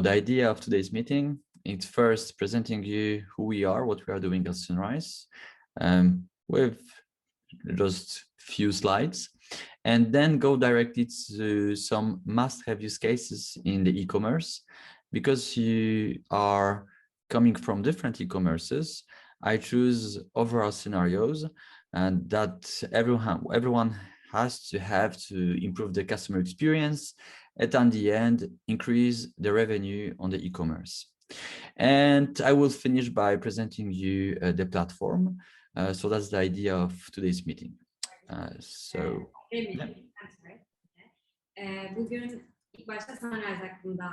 The idea of today's meeting is first presenting you who we are, what we are doing at Synerise, with just few slides, and then go directly to some must-have use cases in the e-commerce. Because you are coming from different e-commerces, I choose overall scenarios and that everyone has to have to improve the customer experience and at the end increase the revenue on the e-commerce. And I will finish by presenting you the platform. So that's the idea of today's meeting. Bugün ilk başta Synerise hakkında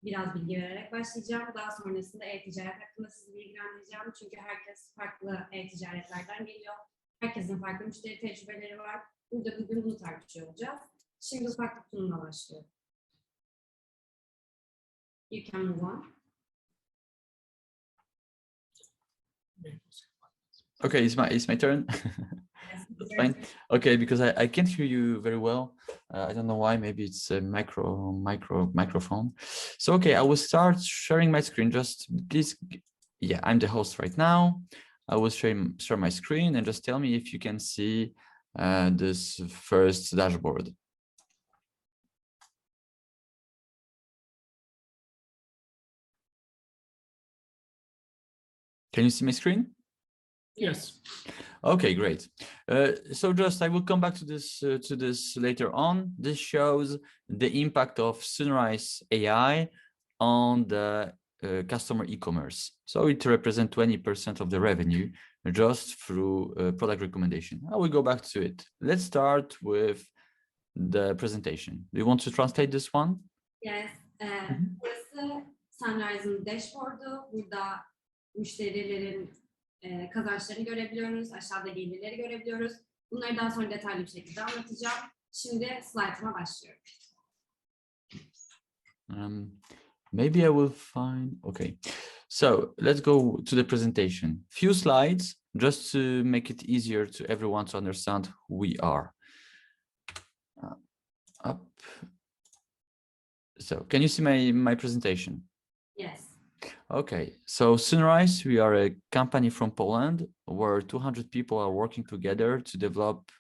biraz bilgi vererek başlayacağım. Daha sonrasında e-ticaret hakkında sizi bilgilendireceğim. Çünkü herkes farklı e-ticaretlerden geliyor. Herkesin farklı müşteri tecrübeleri var. Burada bugün bunu tartışıyor olacağız. Şimdi ufak bir sunumla başlıyor. You can move on. Okay, it's my turn. That's fine. Okay, because I can't hear you very well. I don't know why. Maybe it's a microphone. So okay, I will start sharing my screen. Just please, yeah, I'm the host right now. I will share my screen and just tell me if you can see this first dashboard. Can you see my screen? Yes. Okay, great. So just I will come back to this later on. This shows the impact of Synerise AI on the customer e-commerce. So it represents 20% of the revenue just through product recommendation. I will go back to it. Let's start with the presentation. Do you want to translate this one? Yes. Burası Synerise'ın dashboard'u. Burada müşterilerin kazançlarını görebiliyoruz, aşağıda gelirleri görebiliyoruz. Bunları daha sonra detaylı bir şekilde anlatacağım. Şimdi slaytıma başlıyorum. Maybe I will find, okay. So let's go to the presentation. Few slides just to make it easier to everyone to understand who we are. Up. So can you see my presentation? Yes. Okay, so Synerise, we are a company from Poland where 200 people are working together to develop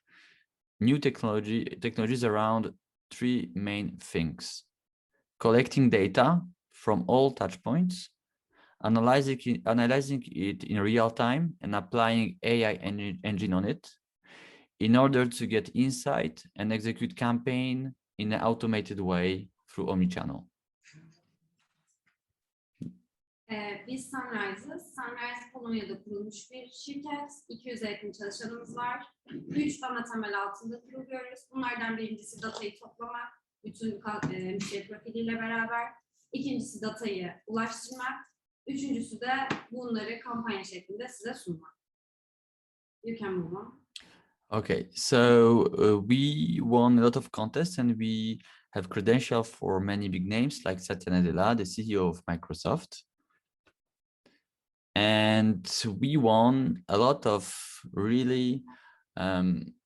new technologies around three main things: collecting data from all touch points, analyzing it in real time and applying AI engine on it in order to get insight and execute campaign in an automated way through omnichannel. Biz Synerise'ız. Synerise Polonya'da kurulmuş bir şirket. 200'e yakın çalışanımız var. 3 ana temel altında kuruluyoruz. Bunlardan birincisi datayı toplamak, bütün müşteri profiliyle beraber. İkincisi datayı ulaştırmak. Üçüncüsü de bunları kampanya şeklinde size sunmak. You can move on. Okay, so we won a lot of contests and we have credentials for many big names like Satya Nadella, the CEO of Microsoft. And we won a lot of really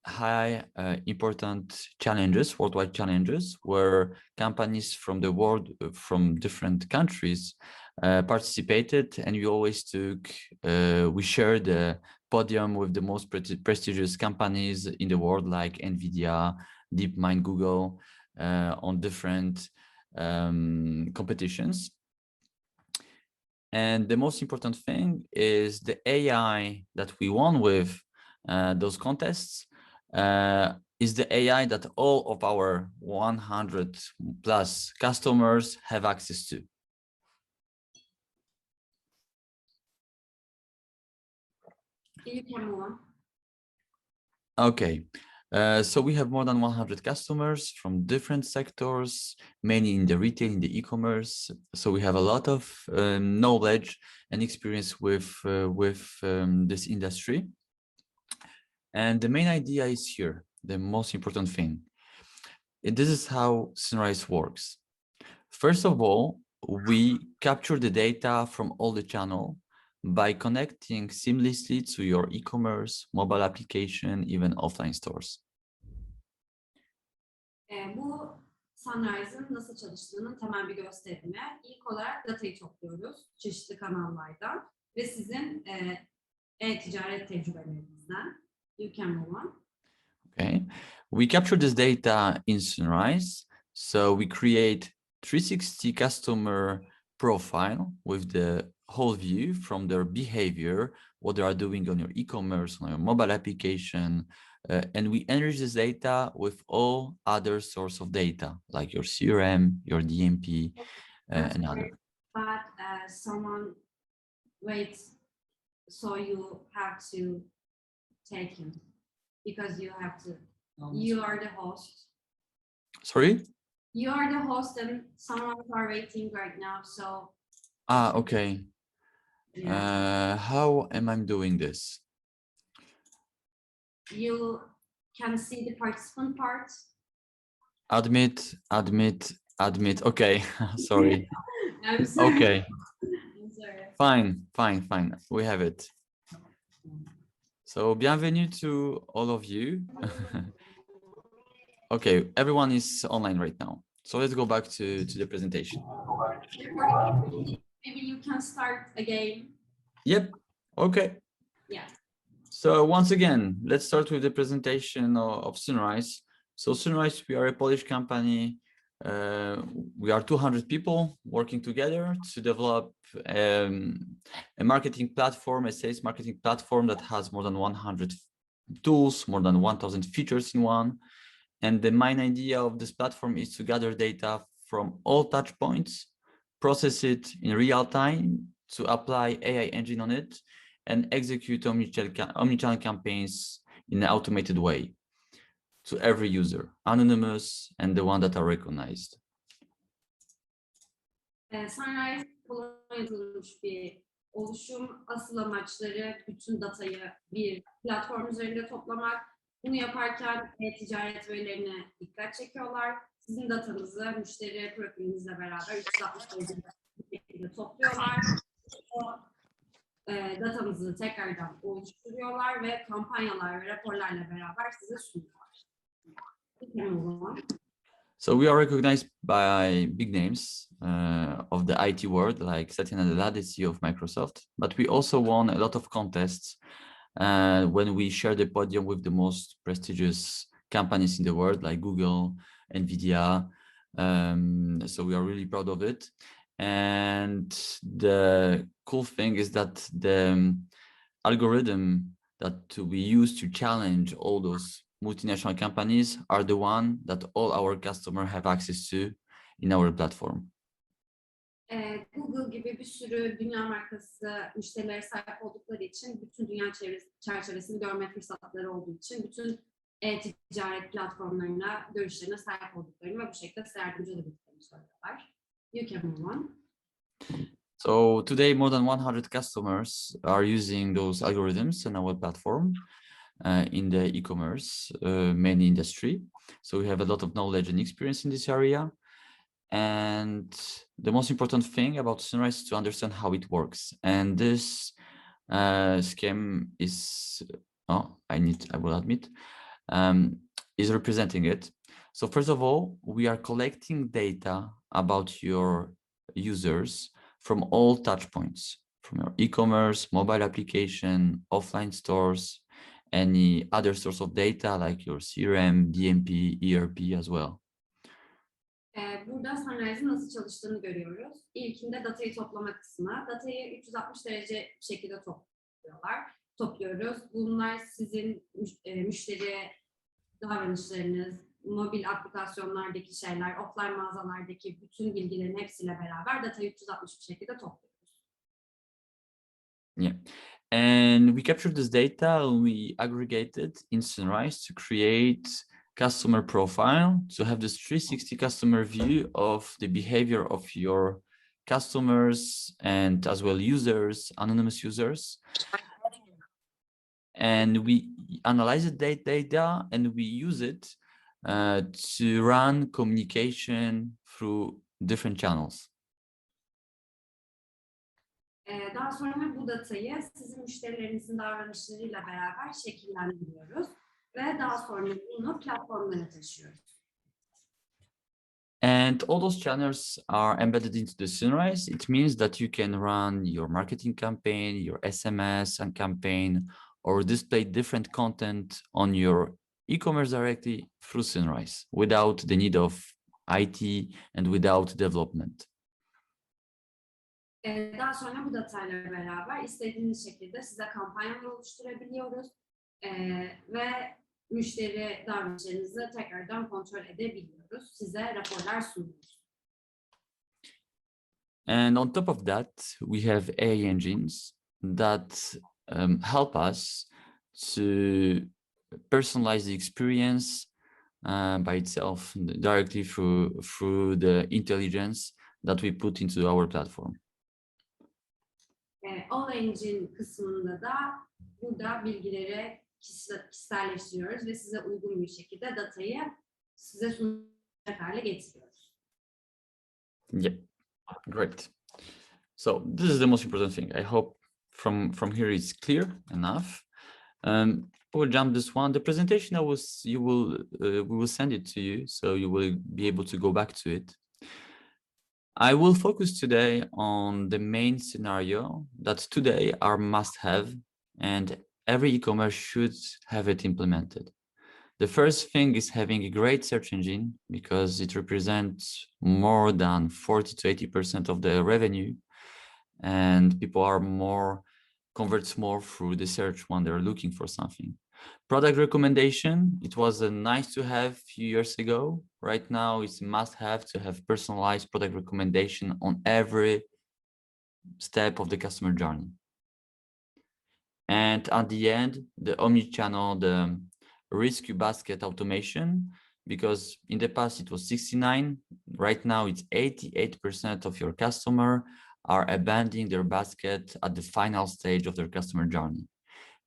high important challenges, worldwide challenges, where companies from the world, from different countries participated, and we always we shared the podium with the most prestigious companies in the world like NVIDIA, DeepMind, Google, on different competitions. And the most important thing is the AI that we won with those contests is the AI that all of our 100 plus customers have access to. You can move on. Okay. So we have more than 100 customers from different sectors, many in the retail, in the e-commerce. So we have a lot of knowledge and experience with this industry. And the main idea is here, the most important thing. And this is how Synerise works. First of all, we capture the data from all the channel by connecting seamlessly to your e-commerce, mobile application, even offline stores. Bu Synirese'ın nasıl çalıştığının temel bir gösterimi. İlk olarak datayı topluyoruz çeşitli kanallardan ve sizin e-ticaret tecrübelerinizden. You can move on. Okay, we capture this data in Synerise. So we create 360 customer profile with the whole view from their behavior, what they are doing on your e-commerce, on your mobile application, and we enrich this data with all other source of data, like your CRM, your DMP, and other. But someone waits, so you have to take him because you have to. You are the host. Sorry? You are the host, and someone are waiting right now. So. Okay. Yeah. How am I doing this? You can see the participant part. Admit. Okay, sorry. I'm sorry. Okay, I'm sorry. fine. We have it. So, bienvenue to all of you. Okay, everyone is online right now. So let's go back to the presentation. Maybe you can start again. Yep, okay. Yeah. So once again, let's start with the presentation of Synerise. So Synerise, we are a Polish company. We are 200 people working together to develop a marketing platform, a sales marketing platform that has more than 100 tools, more than 1,000 features in one. And the main idea of this platform is to gather data from all touch points, process it in real time to apply AI engine on it, and execute omnichannel campaigns in an automated way to every user, anonymous and the one that are recognized. Synirise kullanılmış bir oluşum. Asıl amaçları bütün datayı bir platform üzerinde toplamak. Bunu yaparken e-ticaret verilerine dikkat çekiyorlar. Sizin datanızı müşteri profilinizle beraber 360 derece topluyorlar. O datanızı tekrardan oluşturuyorlar ve kampanyalar ve raporlarla beraber size sunuyorlar. So we are recognized by big names of the IT world, like Satya Nadella, the CEO of Microsoft. But we also won a lot of contests when we share the podium with the most prestigious companies in the world, like Google, NVIDIA. So we are really proud of it. And the cool thing is that the algorithm that we use to challenge all those multinational companies are the one that all our customers have access to in our platform. Google gibi bir sürü dünya markası müşterilere sahip oldukları için bütün dünya çerçevesini görme fırsatları olduğu için bütün e-ticaret platformlarına, görüşlerine sahip olduklarını ve bu şekilde size yardımcı olabildiklerini söylüyorlar. You can move on. So today more than 100 customers are using those algorithms on our platform in the e-commerce main industry. So we have a lot of knowledge and experience in this area. And the most important thing about Synerise is to understand how it works. And this scheme is, I will admit, is representing it. So first of all, we are collecting data about your users from all touch points, from your e-commerce, mobile application, offline stores, any other source of data like your CRM, DMP, ERP as well. Burada Synrise'ın nasıl çalıştığını görüyoruz. İlkinde datayı toplama kısmı. Datayı 360 derece şekilde topluyoruz. Bunlar sizin müşteri davranışlarınız, mobil aplikasyonlardaki şeyler, offline mağazalardaki bütün bilgilerin hepsiyle beraber datayı 360 bir şekilde topluyoruz. Yeah. And we captured this data and we aggregated in Synerise to create customer profile, to have this 360 customer view of the behavior of your customers and as well users, anonymous users. And we analyze the data and we use it to run communication through different channels. Daha sonra bu datayı sizin müşterilerinizin davranışlarıyla beraber şekillendiriyoruz ve daha sonra bunu platformlara taşıyoruz. And all those channels are embedded into the Synerise. It means that you can run your marketing campaign, your SMS and campaign, or display different content on your e-commerce directly through Synerise without the need of IT and without development. Daha sonra bu datayla beraber istediğiniz şekilde size kampanyalar oluşturabiliyoruz ve müşteri davranışlarınızı tekrardan kontrol edebiliyoruz. Size raporlar sunuyoruz. And on top of that, we have AI engines that help us to personalize the experience by itself directly through the intelligence that we put into our platform. AI engine kısmında da burada bilgileri kişiselleştiriyoruz ve size uygun bir şekilde datayı size sunacak hale getiriyoruz. Yeah, great. So this is the most important thing. I hope from here it's clear enough. We'll jump this one. The presentation we will send it to you, so you will be able to go back to it. I will focus today on the main scenario that today are must-have and every e-commerce should have it implemented. The first thing is having a great search engine because it represents more than 40 to 80% of the revenue, and people converts more through the search when they're looking for something. Product recommendation, it was a nice to have a few years ago. Right now, it's a must-have to have personalized product recommendation on every step of the customer journey. And at the end, the omni-channel, the risk basket automation, because in the past it was 69, right now it's 88% of your customer are abandoning their basket at the final stage of their customer journey.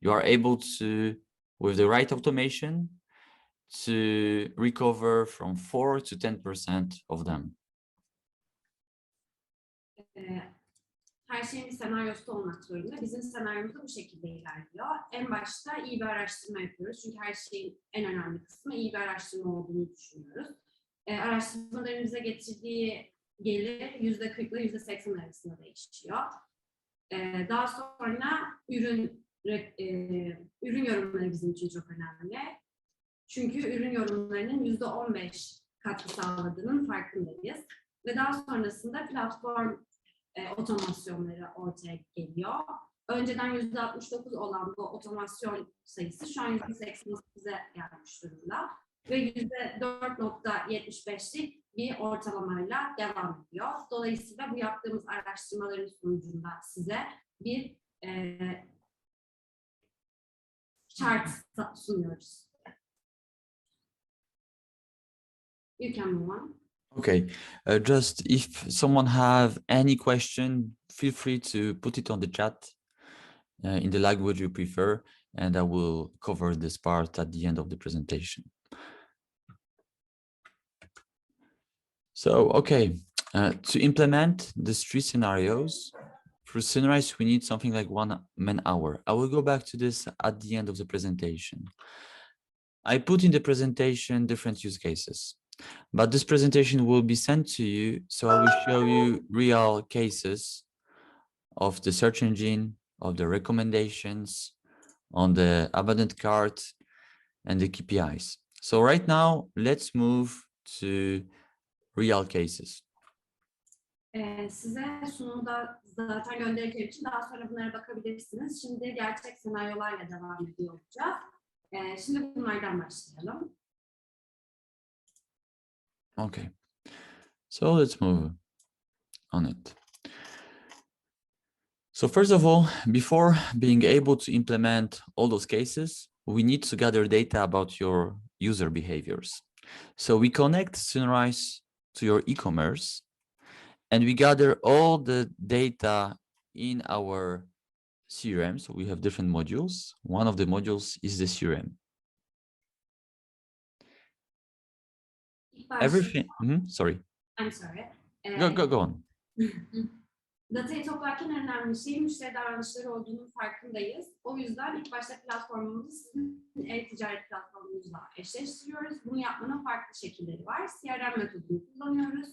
You are able to, with the right automation, to recover from 4 to 10% of them. Her şeyin bir senaryosu olmak zorunda. Bizim senaryomuz da bu şekilde ilerliyor. En başta iyi bir araştırma yapıyoruz. Çünkü her şeyin en önemli kısmı iyi bir araştırma olduğunu düşünüyoruz. Araştırmaların bize getirdiği gelir %40 ile %80 arasında değişiyor. Daha sonra ürün yorumları bizim için çok önemli. Çünkü ürün yorumlarının %15 katkı sağladığının farkındayız. Ve daha sonrasında platform otomasyonları ortaya geliyor. Önceden %69 olan bu otomasyon sayısı şu an %88'e gelmiş durumda. Ve %4.75'lik bir ortalamayla devam ediyor. Dolayısıyla bu yaptığımız araştırmaların sonucunda size bir chart sunuyoruz. You can move on. Okay, just if someone have any question, feel free to put it on the chat in the language you prefer, and I will cover this part at the end of the presentation. So, okay, to implement these 3 scenarios, through Synerise, we need something like 1 man-hour. I will go back to this at the end of the presentation. I put in the presentation different use cases, but this presentation will be sent to you, so I will show you real cases of the search engine, of the recommendations, on the abandoned cart, and the KPIs. So right now, let's move to real cases. Size sunumda zaten göndereceğim için daha sonra bunlara bakabilirsiniz. Şimdi gerçek senaryolarla devam ediyor olacağız. Şimdi bunlardan başlayalım. Okay, so let's move on it. So first of all, before being able to implement all those cases, we need to gather data about your user behaviors. So we connect Synerise to your e-commerce, and we gather all the data in our CRM. So we have different modules. One of the modules is the CRM. Everything. Sorry. I'm sorry. Go on. Datayı toplarken önemli şey müşteri davranışları olduğunun farkındayız. O yüzden ilk başta platformumuzu sizin e-ticaret platformunuz metodumuzla eşleştiriyoruz. Bunu yapmanın farklı şekilleri var. CRM metodunu kullanıyoruz.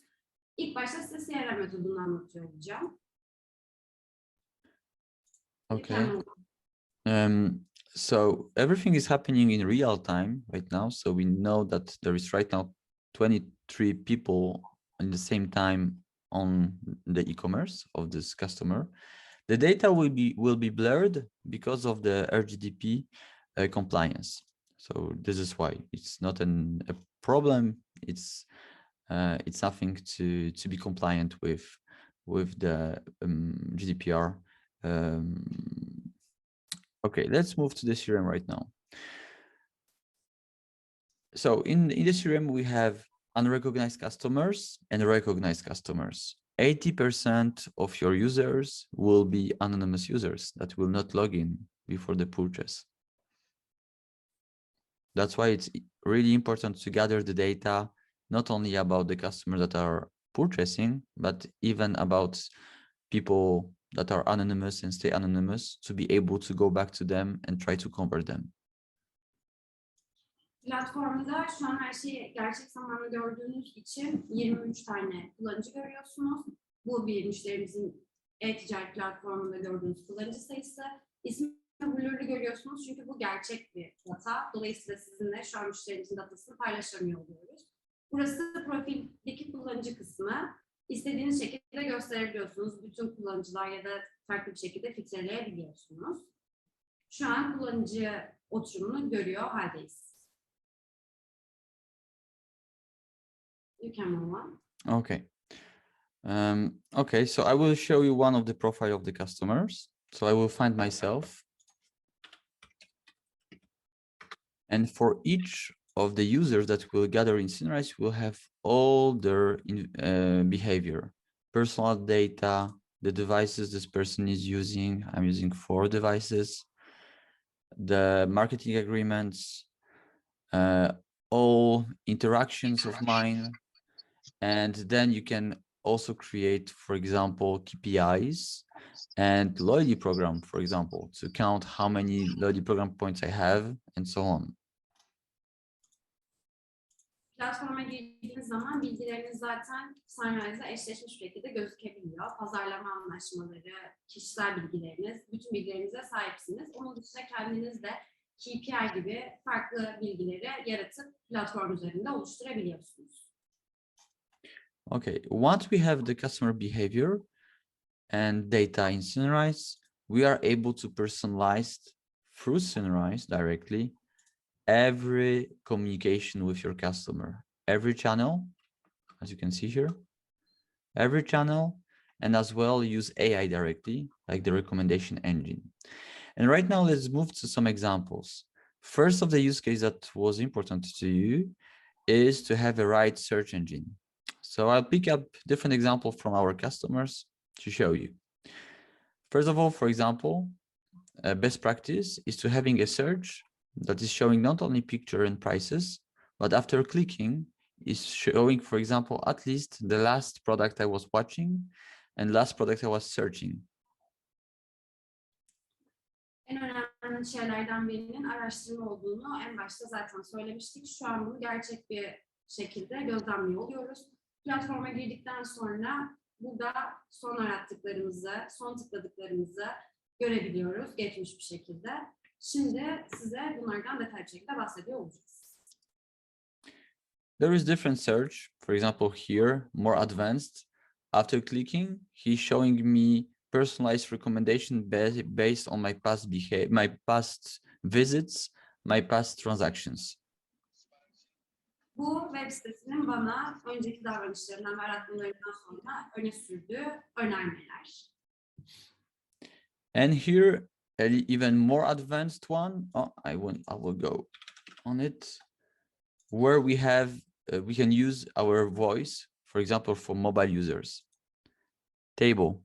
İlk başta size CRM metodunu anlatıyor olacağım. Okay. So everything is happening in real time right now. So we know that there is right now 23 people in the same time on the e-commerce of this customer. The data will be blurred because of the RGDP compliance. So this is why it's not a problem. It's something to be compliant with the GDPR. Okay, let's move to the CRM right now. So in the CRM, we have unrecognized customers and recognized customers. 80% of your users will be anonymous users that will not log in before the purchase. That's why it's really important to gather the data, not only about the customers that are purchasing, but even about people that are anonymous and stay anonymous, to be able to go back to them and try to convert them. Platformda şu an her şeyi gerçek zamanlı gördüğünüz için 23 tane kullanıcı görüyorsunuz. Bu bir müşterimizin e-ticaret platformunda gördüğünüz kullanıcı sayısı. İsmi blurlu görüyorsunuz çünkü bu gerçek bir data. Dolayısıyla sizinle şu an müşterimizin datasını paylaşamıyor oluyoruz. Burası profildeki kullanıcı kısmı. İstediğiniz şekilde gösterebiliyorsunuz. Bütün kullanıcılar ya da farklı bir şekilde filtreleyebiliyorsunuz. Şu an kullanıcı oturumunu görüyor haldeyiz. You can move on. Okay. Okay, so I will show you one of the profile of the customers. So I will find myself. And for each of the users that will gather in Synerise, we'll have all their behavior, personal data, the devices this person is using. I'm using 4 devices, the marketing agreements, all interactions of mine. And then you can also create, for example, KPIs and loyalty program, for example, to count how many loyalty program points I have and so on. Platforma girdiğiniz zaman bilgileriniz zaten Synerise'da eşleşmiş şekilde gözükebiliyor. Pazarlama anlaşmaları, kişisel bilgileriniz, bütün bilgilerinize sahipsiniz. Onun dışında kendiniz de KPI gibi farklı bilgileri yaratıp platform üzerinde oluşturabiliyorsunuz. Okay, once we have the customer behavior and data in Synerise, we are able to personalize through Synerise directly every communication with your customer, every channel, as you can see here, every channel, and as well use AI directly, like the recommendation engine. And right now, let's move to some examples. First of the use case that was important to you is to have a right search engine. So I'll pick up different examples from our customers to show you. First of all, for example, a best practice is to having a search that is showing not only picture and prices, but after clicking is showing, for example, at least the last product I was watching and last product I was searching. En önemli şeylerden birinin araştırma olduğunu en başta zaten söylemiştik. Şu an bunu gerçek bir şekilde gözlemliyor oluyoruz. Platforma girdikten sonra burada son arattıklarımızı, son tıkladıklarımızı görebiliyoruz geçmiş bir şekilde. Şimdi size bunlardan detaylı bir şekilde bahsediyor olacağız. There is different search. For example, here, more advanced. After clicking, he's showing me personalized recommendation based on my past behavior, my past visits, my past transactions. Bu web sitesinin bana önceki davranışlarından ve aratmalarından sonra öne sürdüğü önermeler. And here, an even more advanced one. Oh, I will go on it, where we have we can use our voice, for example, for mobile users. Table,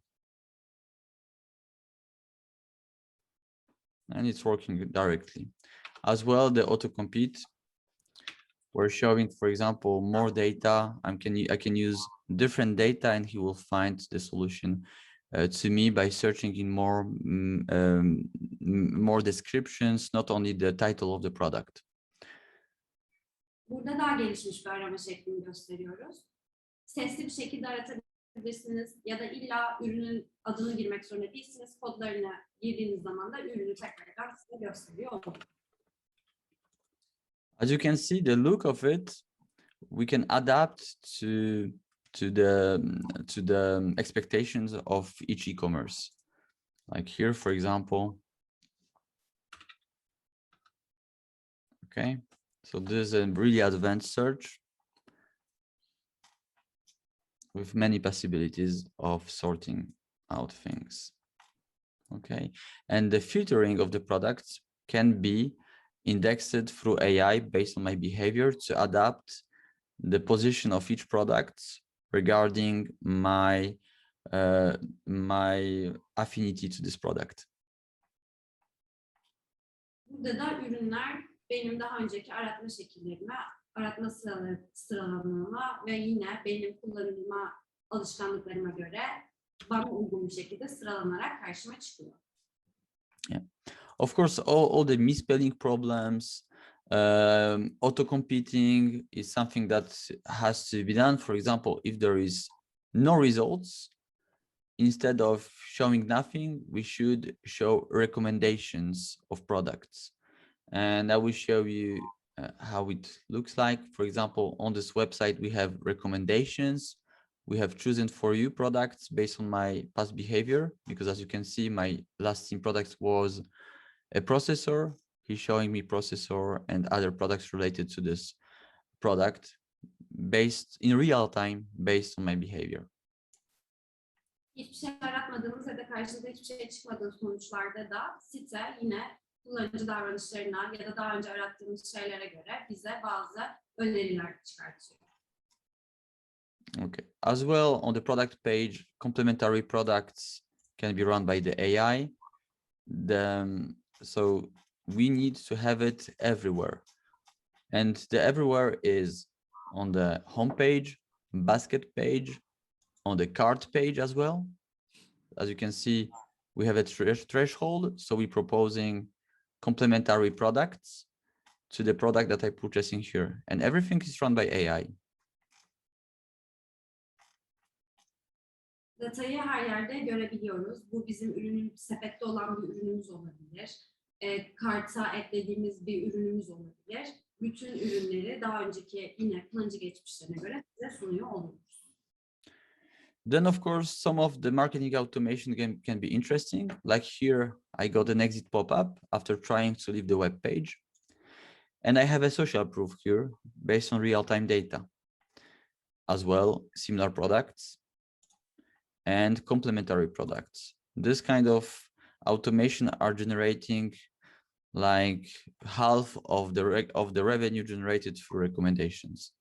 and it's working directly. As well, the autocomplete. We're showing, for example, more data. I can use different data, and he will find the solution to me by searching in more descriptions, not only the title of the product. Burada daha gelişmiş bir arama şeklini gösteriyoruz. Sesli bir şekilde aratabilirsiniz ya da illa ürünün adını girmek zorunda değilsiniz. Kodlarını girdiğiniz zaman da ürünü tekrardan size gösteriyor olur. As you can see, the look of it, we can adapt to the expectations of each e-commerce. Like here, for example. Okay, so this is a really advanced search with many possibilities of sorting out things. Okay, and the filtering of the products can be indexed through AI based on my behavior to adapt the position of each product regarding my my affinity to this product. Burada da ürünler benim daha önceki aratma şekillerime, aratma sıralamama ve yine benim kullanılma alışkanlıklarıma göre bana uygun bir şekilde sıralanarak karşıma çıkıyor. Yeah. Of course, all the misspelling problems, auto-competing is something that has to be done. For example, if there is no results, instead of showing nothing, we should show recommendations of products. And I will show you how it looks like. For example, on this website, we have recommendations. We have chosen for you products based on my past behavior, because as you can see, my last 10 products was a processor. He's showing me processor and other products related to this product based in real time, based on my behavior. Hiçbir şey aratmadığımız ya da karşınıza hiçbir şey çıkmadığı sonuçlarda da site yine kullanıcı davranışlarına ya da daha önce arattığımız şeylere göre bize bazı öneriler çıkartıyor. Okay. As well, on the product page, complementary products can be run by the AI. So we need to have it everywhere. And the everywhere is on the home page, basket page, on the cart page as well. As you can see, we have a threshold. So we're proposing complementary products to the product that I'm purchasing here. And everything is run by AI. Datayı her yerde görebiliyoruz. Bu bizim sepette olan bir ürünümüz olabilir. Karta eklediğimiz bir ürünümüz olabilir. Bütün ürünleri daha önceki yine kullanıcı geçmişlerine göre size sunuyor oluruz. Then, of course, some of the marketing automation can be interesting. Like here, I got an exit pop-up after trying to leave the web page. And I have a social proof here based on real-time data. As well, similar products and complementary products. This kind of automation are generating like half of the revenue generated through recommendations.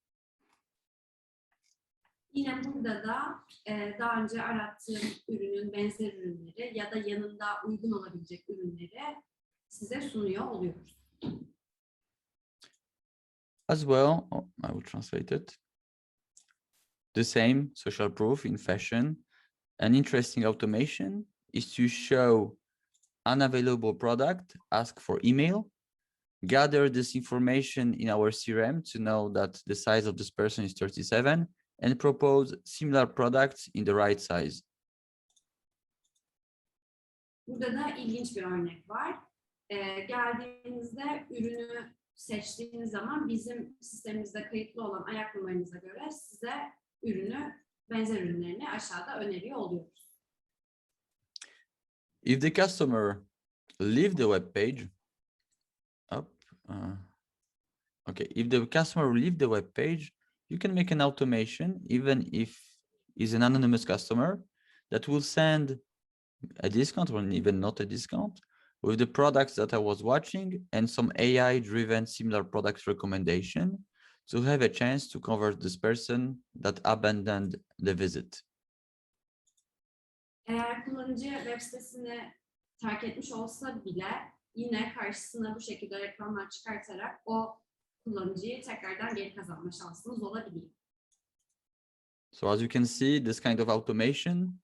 Yine burada da daha önce arattığım ürünün benzer ürünleri ya da yanında uygun olabilecek ürünleri size sunuyor oluyoruz. As well, I will translate it. The same social proof in fashion. An interesting automation is to show unavailable product, ask for email, gather this information in our CRM to know that the size of this person is 37, and propose similar products in the right size. Burada da ilginç bir örnek var. Geldiğinizde ürünü seçtiğiniz zaman bizim sistemimizde kayıtlı olan ayak numaranıza göre size benzer ürünlerini aşağıda öneriyor oluyoruz. If the customer leave the web page, if the customer leave the web page, you can make an automation, even if he's an anonymous customer, that will send a discount or even not a discount with the products that I was watching and some AI-driven similar products recommendation to have a chance to convert this person that abandoned the visit. Eğer kullanıcı web sitesini terk etmiş olsa bile yine karşısına bu şekilde reklamlar çıkartarak o kullanıcıyı tekrardan geri kazanma şansınız olabiliyor. So as you can see, this kind of automation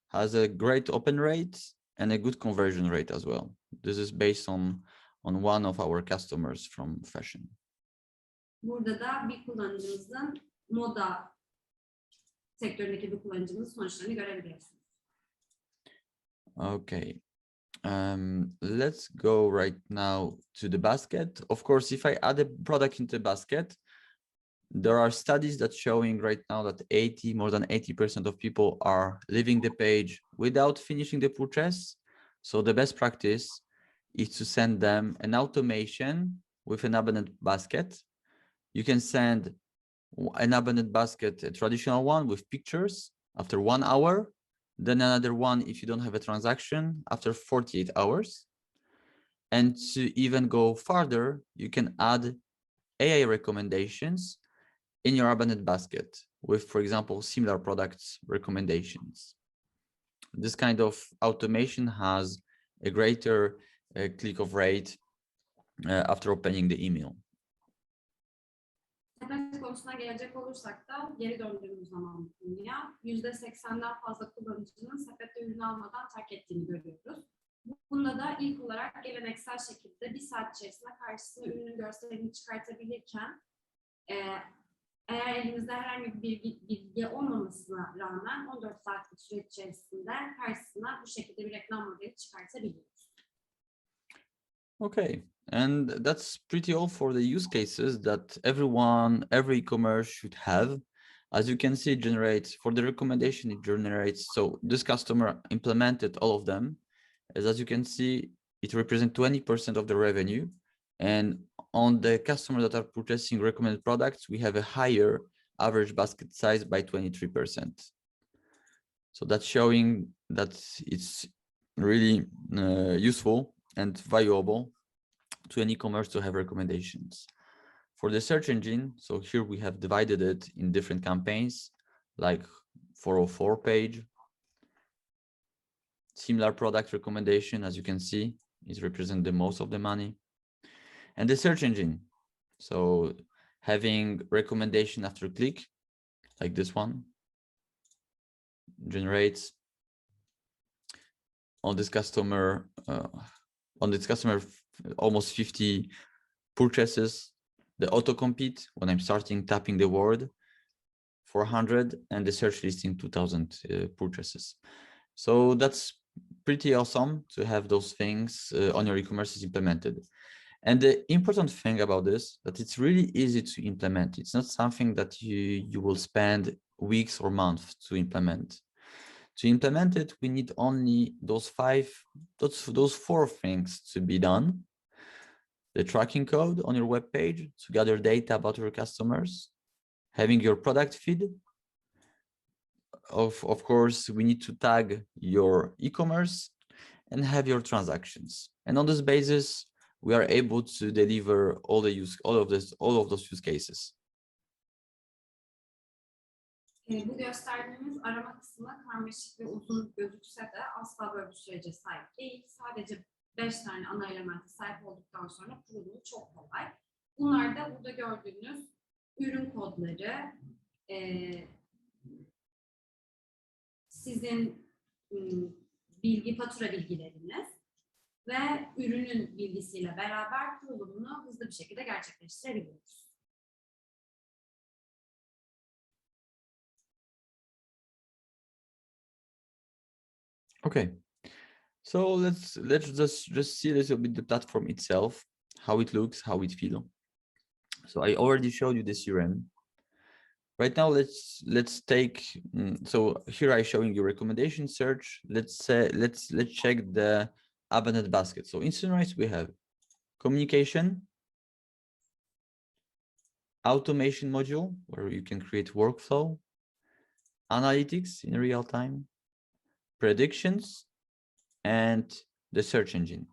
has a great open rate and a good conversion rate as well. This is based on one of our customers from fashion. Burada da bir kullanıcımızın moda sektöründeki bir kullanıcımızın sonuçlarını görebiliyorsunuz. Okay. Let's go right now to the basket. Of course, if I add a product into the basket, there are studies that showing right now that more than 80% of people are leaving the page without finishing the purchase. So the best practice is to send them an automation with an abandoned basket. You can send an abandoned basket, a traditional one with pictures after 1 hour, then another one if you don't have a transaction after 48 hours. And to even go farther, you can add AI recommendations in your abandoned basket with, for example, similar products recommendations. This kind of automation has a greater click-off rate after opening the email. Sepet konusuna gelecek olursak da geri döndüğümüz zaman bu konuya %80'den fazla kullanıcının sepette ürün almadan terk ettiğini görüyoruz. Bunda da ilk olarak geleneksel şekilde 1 saat içerisinde karşısına ürünün görselini çıkartabilirken eğer elimizde herhangi bir bilgi olmamasına rağmen 14 saatlik süre içerisinde karşısına bu şekilde bir reklam modeli çıkartabiliyoruz. Okay, and that's pretty all for the use cases that every e-commerce should have. As you can see, it generates for the recommendation, it generates. So this customer implemented all of them. As you can see, it represents 20% of the revenue. And on the customers that are purchasing recommended products, we have a higher average basket size by 23%. So that's showing that it's really useful and valuable to an e-commerce to have recommendations. For the search engine, so here we have divided it in different campaigns, like 404 page. Similar product recommendation, as you can see, is represent the most of the money. And the search engine, so having recommendation after click, like this one, generates on this customer almost 50 purchases. The auto-compete, when I'm starting tapping the word, 400, and the search listing 2000 purchases. So that's pretty awesome to have those things on your e-commerce implemented. And the important thing about this, that it's really easy to implement. It's not something that you will spend weeks or months to implement. To implement it, we need only those 4 things to be done. The tracking code on your web page to gather data about your customers, having your product feed. Of course, we need to tag your e-commerce and have your transactions. And on this basis, we are able to deliver all of those use cases. Bu gösterdiğimiz arama kısmı karmaşık ve uzun gözükse de asla böyle bir sürece sahip değil. Sadece 5 tane ana elemente sahip olduktan sonra kurulumu çok kolay. Bunlar da burada gördüğünüz ürün kodları, sizin fatura bilgileriniz ve ürünün bilgisiyle beraber kurulumunu hızlı bir şekilde gerçekleştirebiliyoruz. Okay, so let's just see a little bit the platform itself, how it looks, how it feels. So I already showed you the CRM. Right now, let's take. So here I'm showing you recommendation search. Let's check the abandoned basket. So in Synerise we have communication, automation module where you can create workflow, analytics in real time, predictions, and the search engine,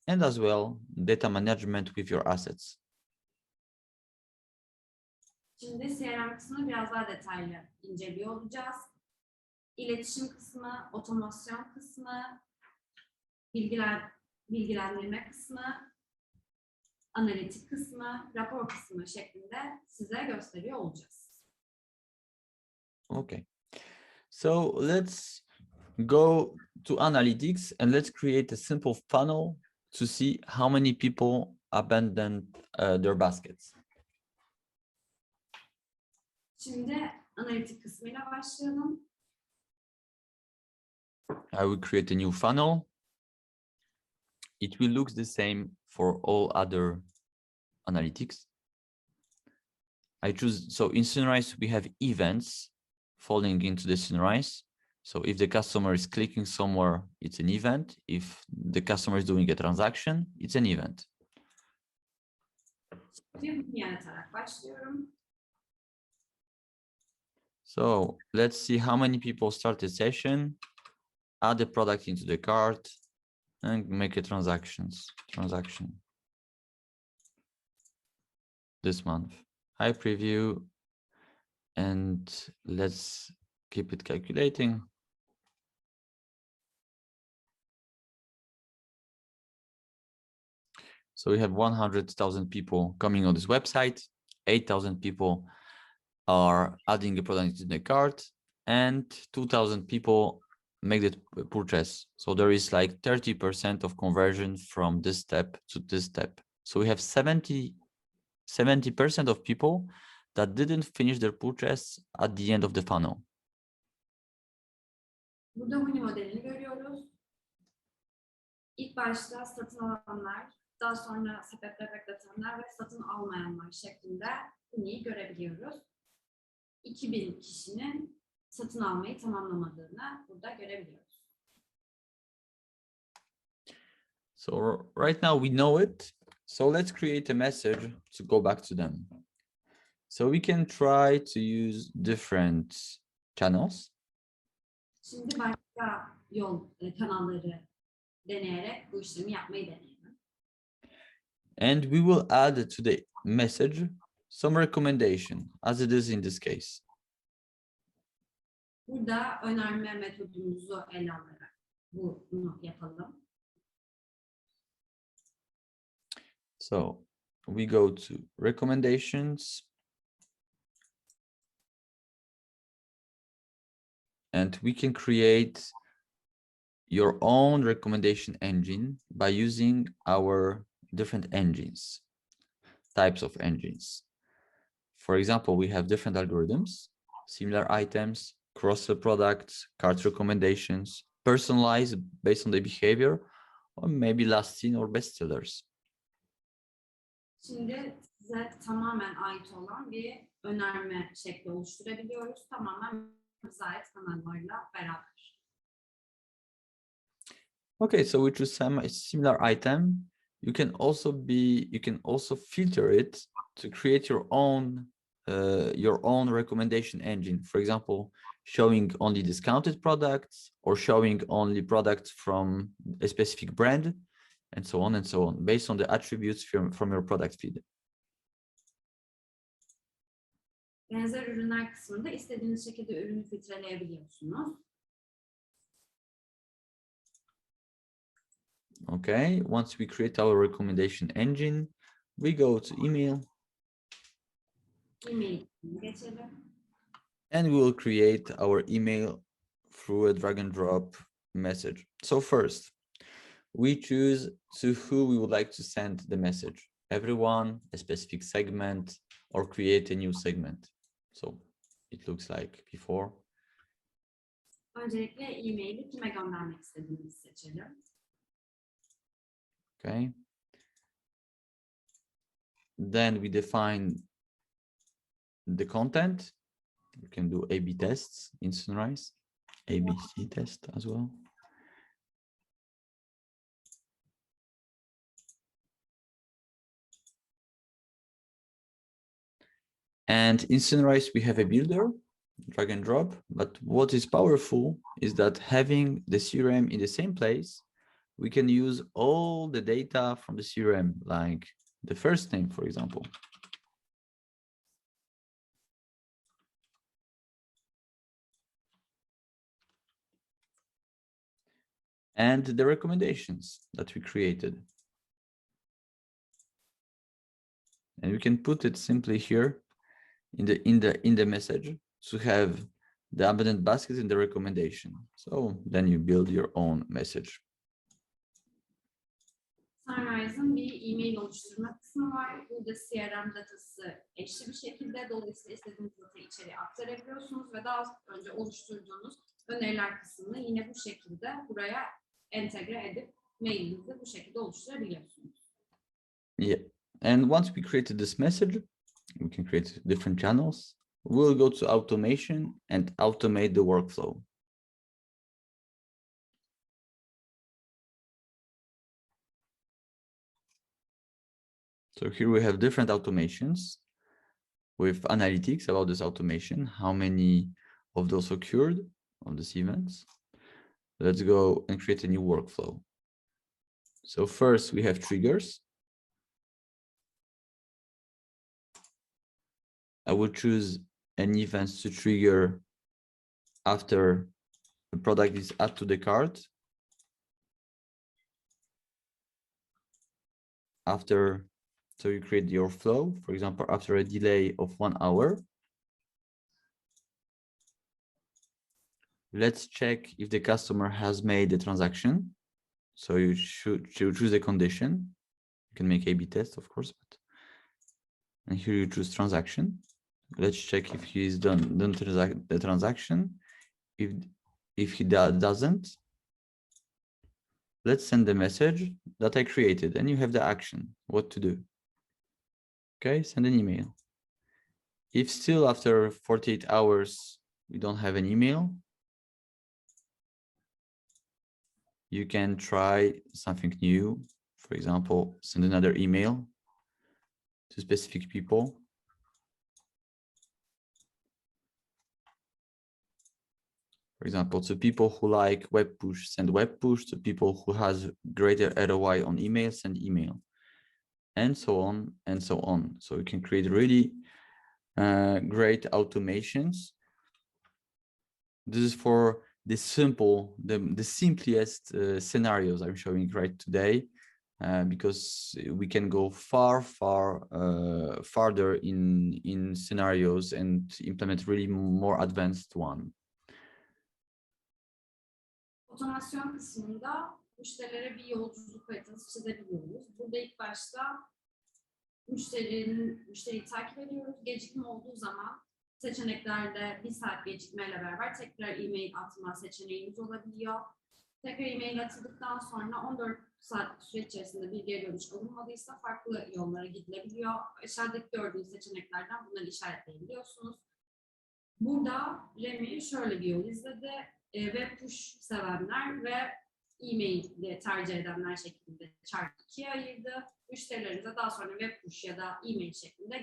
and as well data management with your assets. Şimdi CRM kısmını biraz daha detaylı inceliyor olacağız. İletişim kısmı, otomasyon kısmı, bilgilendirme kısmı, analitik kısmı, rapor kısmı şeklinde size gösteriyor olacağız. Okay, so let's go to analytics and let's create a simple funnel to see how many people abandoned their baskets. Şimdi analitik kısmıyla başlayalım. I will create a new funnel. It will look the same for all other analytics. I choose, so in Synerise, we have events falling into the Synerise. So if the customer is clicking somewhere, it's an event. If the customer is doing a transaction, it's an event. Şimdi bunu yaratarak başlıyorum. So let's see how many people start a session, add the product into the cart, and make a transaction this month. High preview, and let's keep it calculating. So we have 100,000 people coming on this website, 8,000 people are adding a product to the cart, and 2,000 people make the purchase. So there is like 30% of conversion from this step to this step. So we have 70% of people that didn't finish their purchase at the end of the funnel. Burada Huni modelini görüyoruz. İlk başta satın alanlar, daha sonra sepette bekletenler ve satın almayanlar şeklinde Huni'yi görebiliyoruz. 2000 kişinin satın almayı tamamlamadığını burada görebiliyoruz. So right now we know it. So let's create a message to go back to them. So we can try to use different channels. Şimdi başka kanalları deneyerek bu işlemi yapmayı deneyelim. And we will add to the message some recommendation, as it is in this case. Burada önerme metodumuzu ele alarak bunu yapalım. So we go to recommendations. And we can create your own recommendation engine by using our different engines, types of engines. For example, we have different algorithms, similar items, cross-sell products, cart recommendations, personalized based on the behavior, or maybe last seen or bestsellers. Şimdi size tamamen ait olan bir önerme şekli oluşturabiliyoruz. Tamamen bize ait kanallarla beraber. Okay, so we choose some similar item. You can also filter it to create your own recommendation engine. For example, showing only discounted products or showing only products from a specific brand, and so on, based on the attributes from your product feed. Benzer ürünler kısmında istediğiniz şekilde ürünü filtreleyebiliyorsunuz. Okay, once we create our recommendation engine, we go to email. E-mail geçelim. And we will create our email through a drag and drop message. So first, we choose to who we would like to send the message. Everyone, a specific segment, or create a new segment. So it looks like before. Öncelikle e-maili kime göndermek istediğimizi seçelim. Okay. Then we define the content. You can do A/B tests in Synerise, ABC test as well. And in Synerise, we have a builder, drag and drop. But what is powerful is that having the CRM in the same place, we can use all the data from the CRM, like the first name, for example. And the recommendations that we created. And we can put it simply here in the message to have the abandoned basket in the recommendation. So then you build your own message. Synirese'ın bir e-mail oluşturma kısmı var. Burada CRM datası eşli bir şekilde, dolayısıyla istediğiniz datayı içeriye aktarabiliyorsunuz ve daha önce oluşturduğunuz öneriler kısmını yine bu şekilde buraya entegre edip mailinizi bu şekilde oluşturabiliyorsunuz. Yeah, and once we created this message, we can create different channels. We'll go to automation and automate the workflow. So here we have different automations with analytics about this automation, how many of those occurred on these events. Let's go and create a new workflow. So first we have triggers. I will choose an event to trigger after the product is added to the cart, after, so you create your flow, for example, after a delay of 1 hour. Let's check if the customer has made the transaction. So you should choose a condition. You can make A/B test, of course, but and here you choose transaction. Let's check if he's done the transaction. If he doesn't, let's send the message that I created, and you have the action, what to do. Okay, send an email. If still after 48 hours we don't have an email, you can try something new. For example, send another email to specific people. For example, to people who like web push, send web push. To people who has greater ROI on email, send email, and so on and so on. So you can create really great automations. This is for the simplest scenarios I'm showing right today, because we can go farther in scenarios and implement really more advanced one. Otomasyon kısmında müşterilere bir yolculuk haritası çizebiliyoruz. Burada ilk başta müşteriyi takip ediyoruz. Gecikme olduğu zaman seçeneklerde 1 saat gecikmeyle beraber tekrar e-mail atma seçeneğimiz olabiliyor. Tekrar e-mail atıldıktan sonra 14 saat süre içerisinde bir geri dönüş alınmadıysa farklı yollara gidilebiliyor. Aşağıdaki gördüğünüz seçeneklerden bunları işaretleyebiliyorsunuz. Burada Remi şöyle bir yol izledi. Web push sevenler ve e-mail tercih edenler şeklinde çarpı 2'ye ayırdı. Müşterilerinize daha sonra web push ya da e-mail şeklinde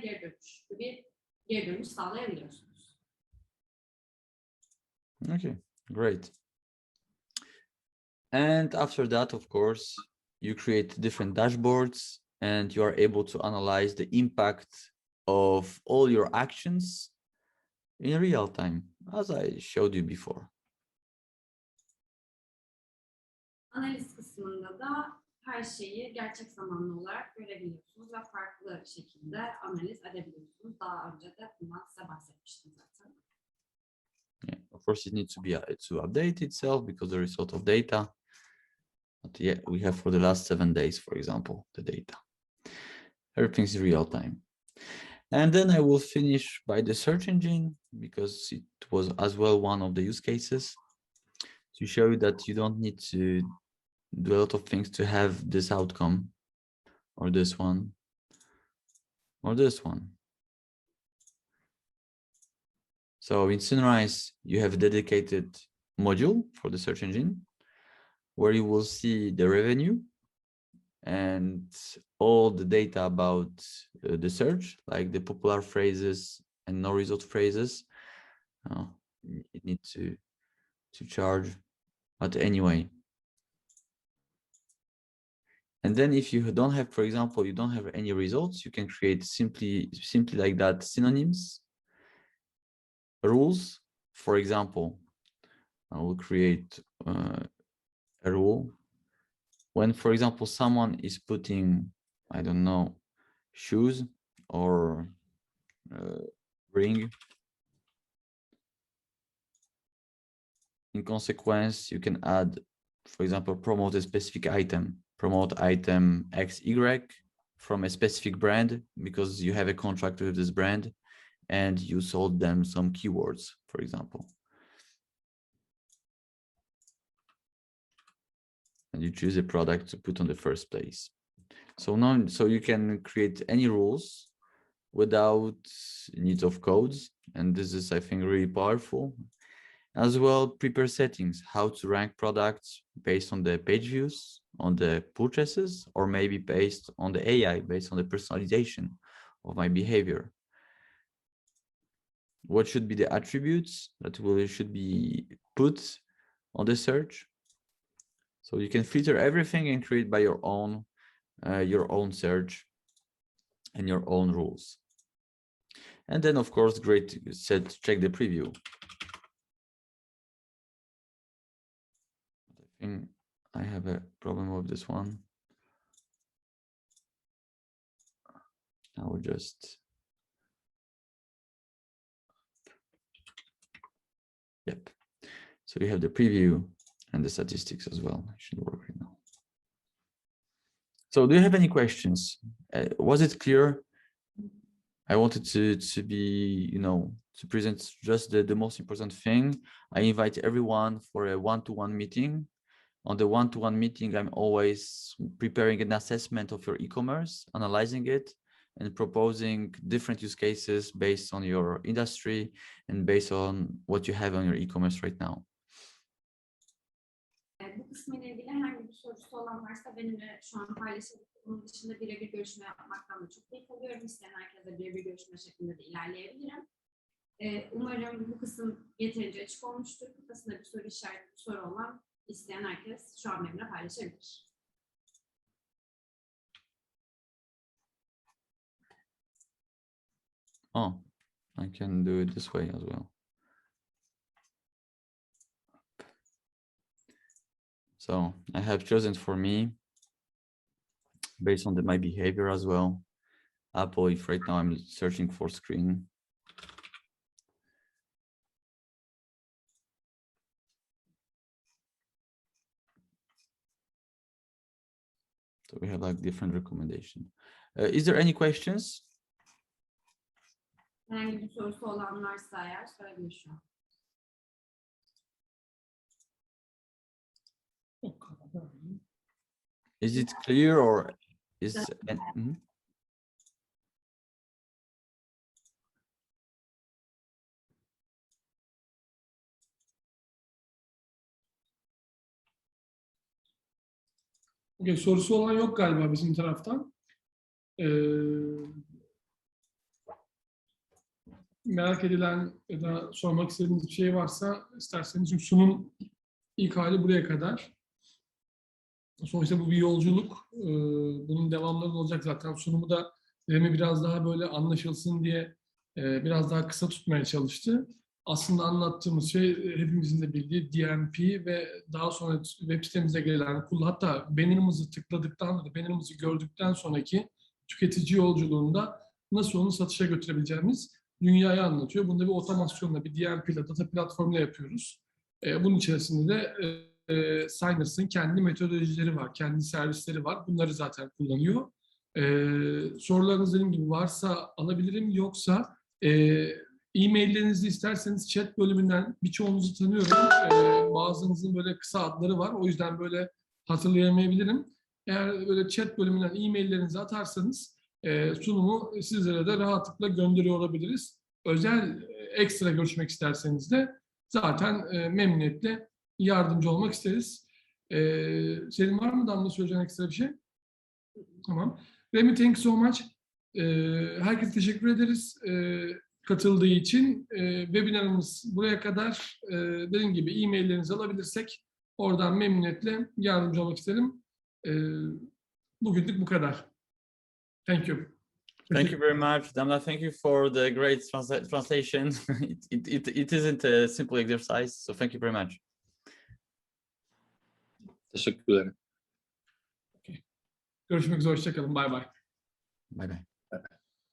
geri dönüş sağlayabiliyorsunuz. Okay, great. And after that, of course, you create different dashboards and you are able to analyze the impact of all your actions in real time, as I showed you before. Analiz kısmında da her şeyi gerçek zamanlı olarak görebiliyorsunuz ve farklı şekilde analiz edebiliyorsunuz. Daha önce de bundan size bahsetmiştim zaten. Yeah, of course, it needs to update itself because there is a lot of data. But yeah, we have for the last 7 days, for example, the data. Everything's real time. And then I will finish by the search engine because it was as well one of the use cases to show you that you don't need to do a lot of things to have this outcome or this one or this one. So in Synerise, you have a dedicated module for the search engine where you will see the revenue and all the data about the search, like the popular phrases and no result phrases. You need to charge, but anyway. And then if you don't have, for example, you don't have any results, you can create simply like that synonyms, rules. For example, I will create a rule when, for example, someone is putting, I don't know, shoes or ring. In consequence, you can add, for example, promote a specific item. promote item XY from a specific brand because you have a contract with this brand and you sold them some keywords, for example. And you choose a product to put on the first place. So now, so you can create any rules without need of codes. And this is, I think, really powerful. As well, prepare settings, how to rank products based on the page views, on the purchases, or maybe based on the AI, based on the personalization of my behavior. What should be the attributes that should be put on the search? So you can filter everything and create by your own search and your own rules. And then, of course, great check the preview. I think I have a problem with this one. I will just. Yep. So you have the preview and the statistics as well. It should work right now. So do you have any questions? Was it clear? I wanted to be, to present just the most important thing. I invite everyone for a one-to-one meeting. On the one-to-one meeting, I'm always preparing an assessment of your e-commerce, analyzing it, and proposing different use cases based on your industry and based on what you have on your e-commerce right now. Bu kısmıyla ilgili herhangi bir sorusu olan varsa benimle şu an paylaşabilir. Bunun dışında birebir görüşme yapmaktan da çok keyif alıyorum. İsteyen herkese birebir görüşme şeklinde de ilerleyebilirim. Umarım bu kısım yeterince açık olmuştur. Kafasında bir soru işareti, bir soru olan isteyen herkes şu an benimle paylaşabilir. Oh, I can do it this way as well. So I have chosen for me, based on my behavior as well, Apple, if right now I'm searching for screen. So we have like different recommendation. Is there any questions? Herhangi bir sorusu olan varsa eğer sorabilir şu an. Is it clear or is Okay, sorusu olan yok galiba bizim taraftan. Merak edilen ya da sormak istediğiniz bir şey varsa isterseniz, çünkü sunum ilk hali buraya kadar. Sonuçta bu bir yolculuk. Bunun devamları olacak zaten. Sunumu da Remi biraz daha böyle anlaşılsın diye biraz daha kısa tutmaya çalıştı. Aslında anlattığımız şey hepimizin de bildiği DMP ve daha sonra web sitemize gelen, hatta banner'ımızı tıkladıktan sonra, banner'ımızı gördükten sonraki tüketici yolculuğunda nasıl onu satışa götürebileceğimiz dünyayı anlatıyor. Bunda bir otomasyonla, bir DMP ile, data platformuyla yapıyoruz. Bunun içerisinde de Synirese'ın kendi metodolojileri var, kendi servisleri var. Bunları zaten kullanıyor. Sorularınız dediğim gibi varsa alabilirim, yoksa e-maillerinizi isterseniz chat bölümünden, birçoğunuzu tanıyorum. Bazınızın böyle kısa adları var, o yüzden böyle hatırlayamayabilirim. Eğer böyle chat bölümünden e-maillerinizi atarsanız sunumu sizlere de rahatlıkla gönderiyor olabiliriz. Özel ekstra görüşmek isterseniz de zaten memnuniyetle yardımcı olmak isteriz. Senin var mı Damla söyleyeceğin ekstra bir şey? Tamam. Remi, thank you so much. Herkese teşekkür ederiz katıldığı için. Webinarımız buraya kadar. Dediğim gibi e-maillerinizi alabilirsek oradan memnuniyetle yardımcı olmak isterim. Bugünlük bu kadar. Thank you. Thank you very much, Damla. Thank you for the great translation. It isn't a simple exercise, so thank you very much. Teşekkür ederim. Okay. Görüşmek üzere, hoşça kalın. Bye bye. Bye bye.